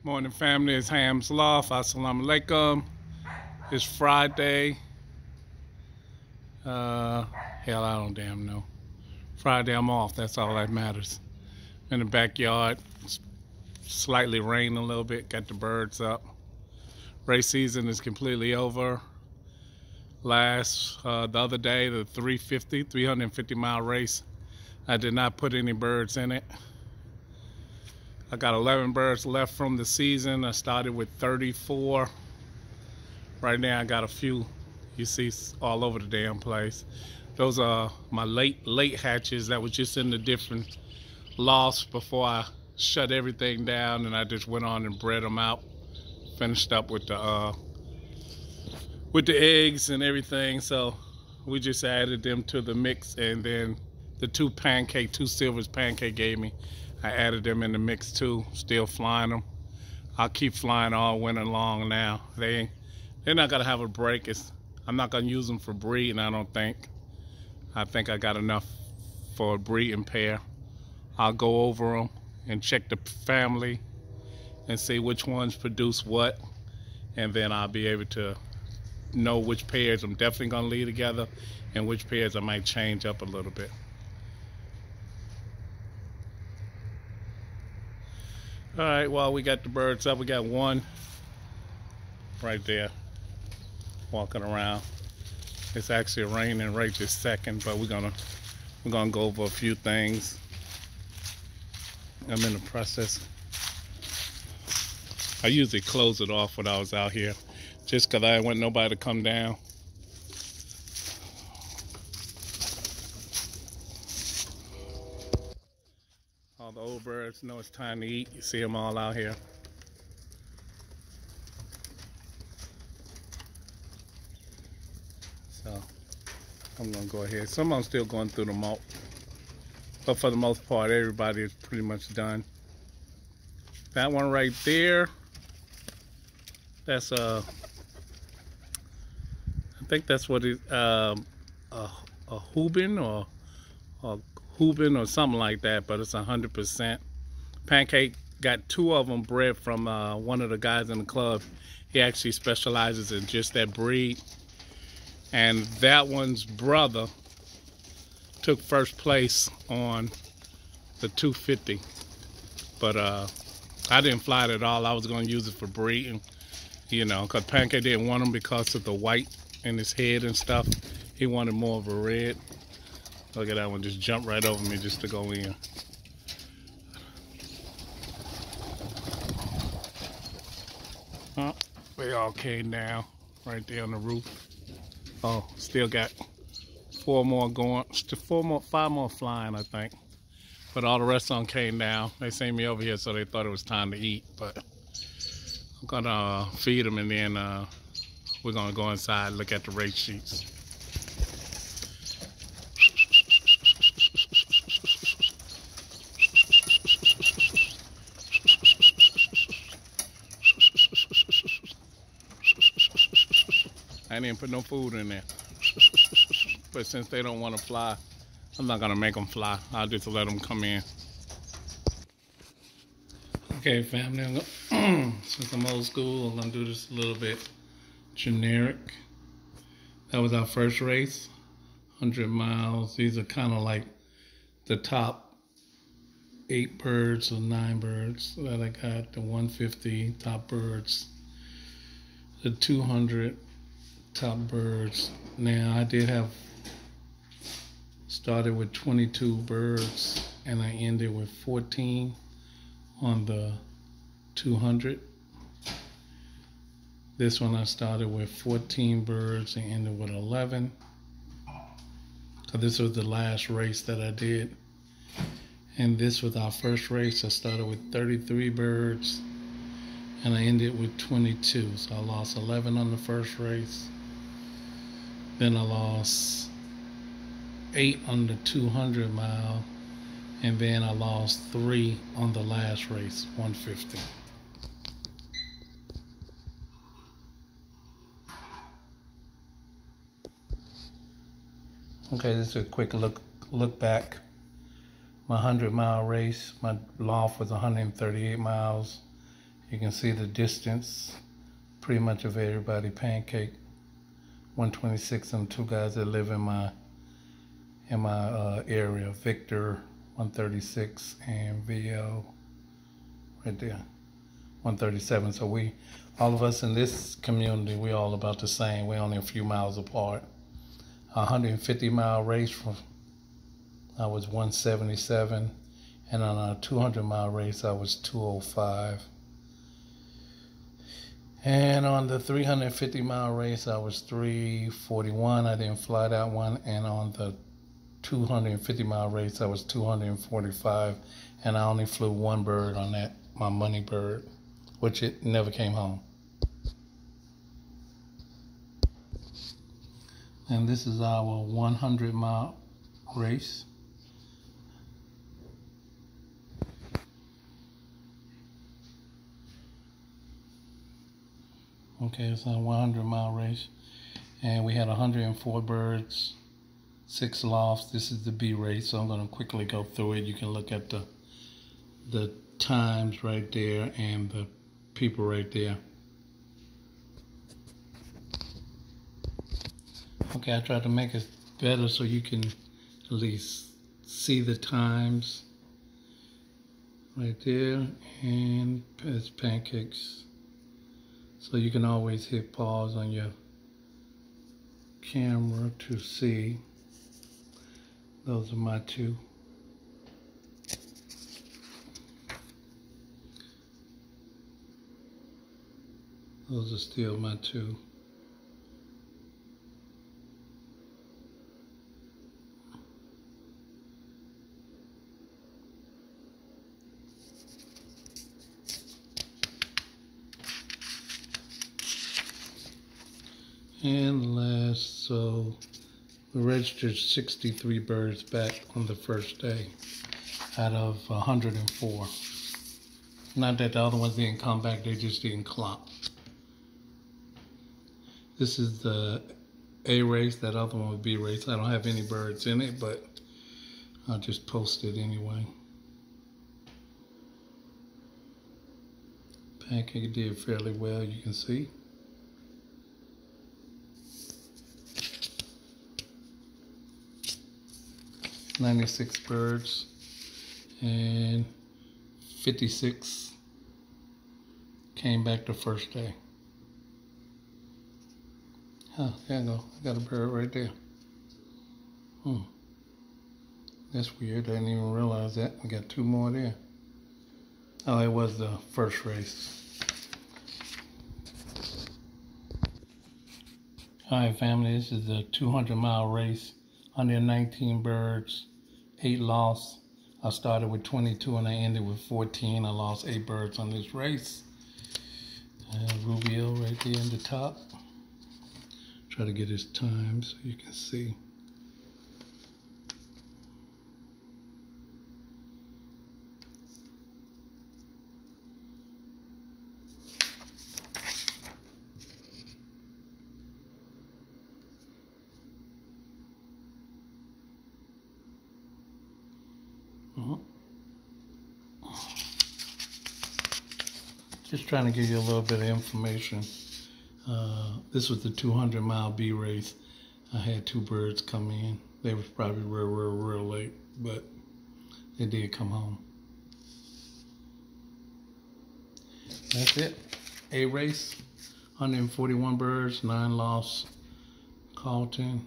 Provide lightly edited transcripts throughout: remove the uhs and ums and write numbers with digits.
Morning, family. It's Ham's Loft. Assalamu alaikum. It's Friday. Hell, I don't damn know. Friday, I'm off. That's all that matters. In the backyard, it's slightly raining a little bit. Got the birds up. Race season is completely over. The other day, the 350 mile race, I did not put any birds in it. I got 11 birds left from the season. I started with 34. Right now I got a few you see all over the damn place. Those are my late hatches that was just in the different lofts before I shut everything down, and I just went on and bred them out. Finished up with the eggs and everything, so we just added them to the mix, and then the two silvers Pancake gave me, I added them in the mix too. Still flying them. I'll keep flying all winter long now. They're not gonna have a break. I'm not gonna use them for breeding, I don't think. I think I got enough for a breeding pair. I'll go over them and check the family and see which ones produce what, and then I'll be able to know which pairs I'm definitely gonna leave together and which pairs I might change up a little bit. All right, well, we got the birds up. We got one right there walking around. It's actually raining right this second, but we're gonna go over a few things. I'm in the process. I usually close it off when I was out here, just because I didn't want nobody to come down. All the old birds know it's time to eat. You see them all out here. So I'm gonna go ahead. Some of them still going through the molt, but for the most part, everybody is pretty much done. That one right there, that's I think that's what it a Hubin or Hubin or something like that, but it's 100%. Pancake got two of them bred from one of the guys in the club. He actually specializes in just that breed, and that one's brother took first place on the 250, but I didn't fly it at all. I was going to use it for breeding, you know, because Pancake didn't want him because of the white in his head and stuff. He wanted more of a red. Look at that one, just jumped right over me just to go in. They all came down right there on the roof. Oh, still got five more flying, I think. But all the rest of them came down. They seen me over here, so they thought it was time to eat. But I'm gonna feed them, and then we're gonna go inside and look at the race sheets. I didn't put no food in there. But since they don't want to fly, I'm not gonna make them fly. I'll just let them come in. Okay, family, since I'm old school, I'm gonna do this a little bit generic. That was our first race, 100 miles. These are kind of like the top 8 birds or 9 birds that I got. The 150 top birds, the 200 top birds. Now I did have started with 22 birds, and I ended with 14 on the 200. This one I started with 14 birds and ended with 11. So this was the last race that I did. And this was our first race. I started with 33 birds and I ended with 22. So I lost 11 on the first race. Then I lost 8 on the 200 mile. And then I lost 3 on the last race, 150. Okay, this is a quick look back. My 100-mile race, my loft was 138 miles. You can see the distance pretty much of everybody. Pancake 126, and two guys that live in my area. Victor 136 and VL right there 137. So we, all of us in this community, we all about the same. We're only a few miles apart. 150-mile race from, I was 177, and on a 200-mile race I was 205. And on the 350-mile race I was 341. I didn't fly that one. And on the 250-mile race I was 245, and I only flew one bird on that, my money bird, which it never came home. And this is our 100-mile race. Okay, it's a 100-mile race, and we had 104 birds, 6 lofts. This is the B race, so I'm going to quickly go through it. You can look at the times right there and the people right there. Okay, I tried to make it better so you can at least see the times right there, and it's pancakes. So you can always hit pause on your camera to see. Those are my two. Those are still my two. And last, so we registered 63 birds back on the first day out of 104. Not that the other ones didn't come back, they just didn't clock. This is the A race, that other one was B race. I don't have any birds in it, but I'll just post it anyway. Pancake did fairly well, you can see. $96 birds, and 56 came back the first day. Oh, there you go. I got a bird right there. That's weird. I didn't even realize that. I got 2 more there. Oh, it was the first race. All right, family. This is the 200-mile race. 119 birds, 8 lost. I started with 22 and I ended with 14. I lost 8 birds on this race. Louisville right there in the top. Try to get his time so you can see. Just trying to give you a little bit of information. This was the 200-mile B race. I had 2 birds come in. They was probably real late, but they did come home. That's it. A race, 141 birds, 9 lost. Carlton.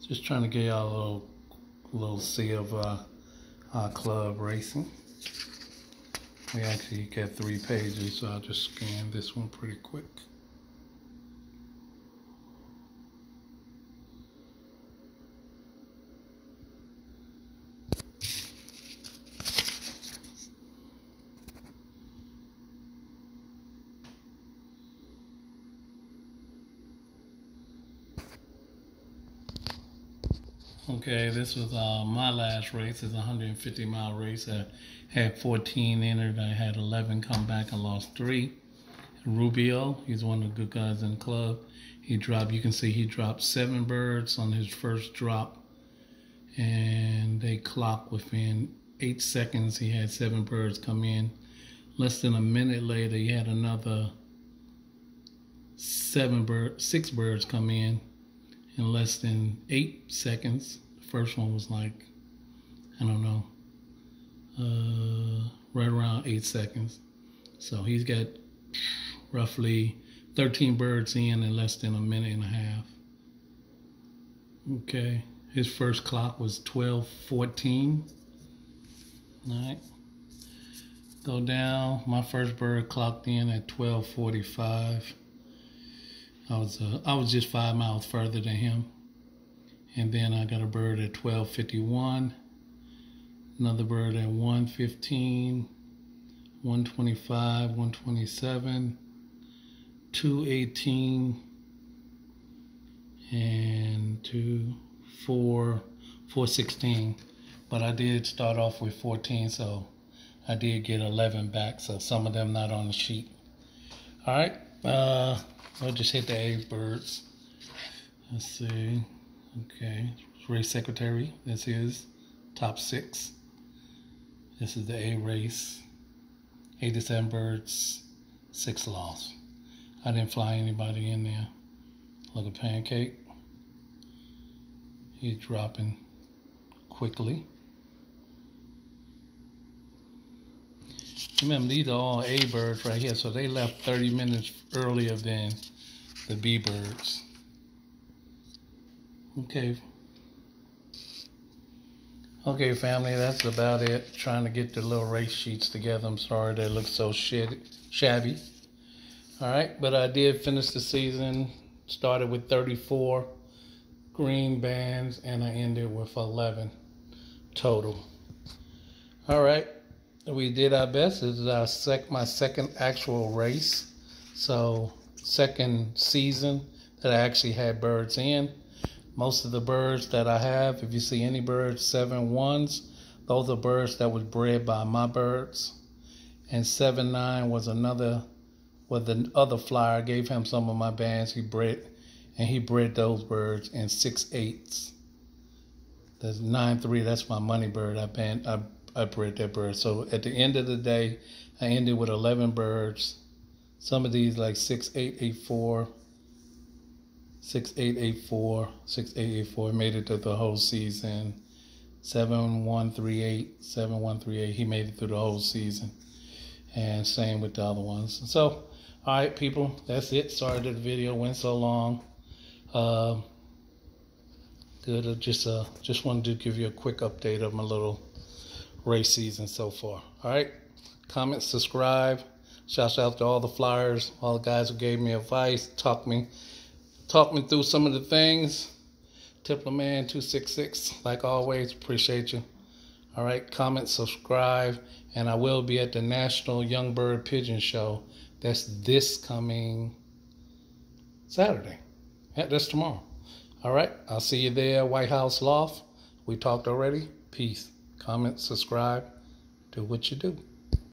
Just trying to get y'all a little see of our club racing. We actually got 3 pages, so I'll just scan this one pretty quick. Okay, this was my last race. It's a 150-mile race. I had 14 entered. I had 11 come back. I lost 3. Rubio, he's one of the good guys in the club. He dropped, you can see he dropped 7 birds on his first drop. And they clocked within 8 seconds, he had 7 birds come in. Less than a minute later, he had another 6 birds come in less than 8 seconds. The first one was like, I don't know, right around 8 seconds. So he's got roughly 13 birds in less than a minute and a half. Okay, his first clock was 12:14. All right, go down. My first bird clocked in at 12:45. I was just 5 miles further than him. And then I got a bird at 12:51, another bird at 1:15, 1:25, 1:27, 2:18, and 4:16. But I did start off with 14, so I did get 11 back. So some of them not on the sheet. All right, I'll just hit the A birds. Let's see. Okay, race secretary. This is top 6. This is the A race. 87 birds, 6 lost. I didn't fly anybody in there. Look at Pancake. He's dropping quickly. Remember, these are all A birds right here, so they left 30 minutes earlier than the B birds. Okay, family, that's about it. Trying to get the little race sheets together. I'm sorry they look so shabby. All right, but I did finish the season. Started with 34 green bands, and I ended with 11 total. All right, we did our best. This is my second actual race. So, second season that I actually had birds in. Most of the birds that I have, if you see any birds, 7-1s, those are birds that was bred by my birds. And 7-9 was the other flyer. I gave him some of my bands he bred those birds. And 6-8s. That's 9-3, that's my money bird. I bred that bird. So at the end of the day, I ended with 11 birds. Some of these like 6-8-8-4. 6-8-8-4, 6-8-8-4, made it through the whole season. 7-1-3-8, 7-1-3-8, he made it through the whole season. And same with the other ones. So, all right, people, that's it. Sorry that the video went so long. Good, I just wanted to give you a quick update of my little race season so far. All right, comment, subscribe. Shout out to all the flyers, all the guys who gave me advice, talk me through some of the things. Tipplerman 266, like always, appreciate you. All right, comment, subscribe, and I will be at the National Young Bird Pigeon Show. That's this coming Saturday. Yeah, that's tomorrow. All right, I'll see you there, White House Loft. We talked already. Peace. Comment, subscribe, do what you do.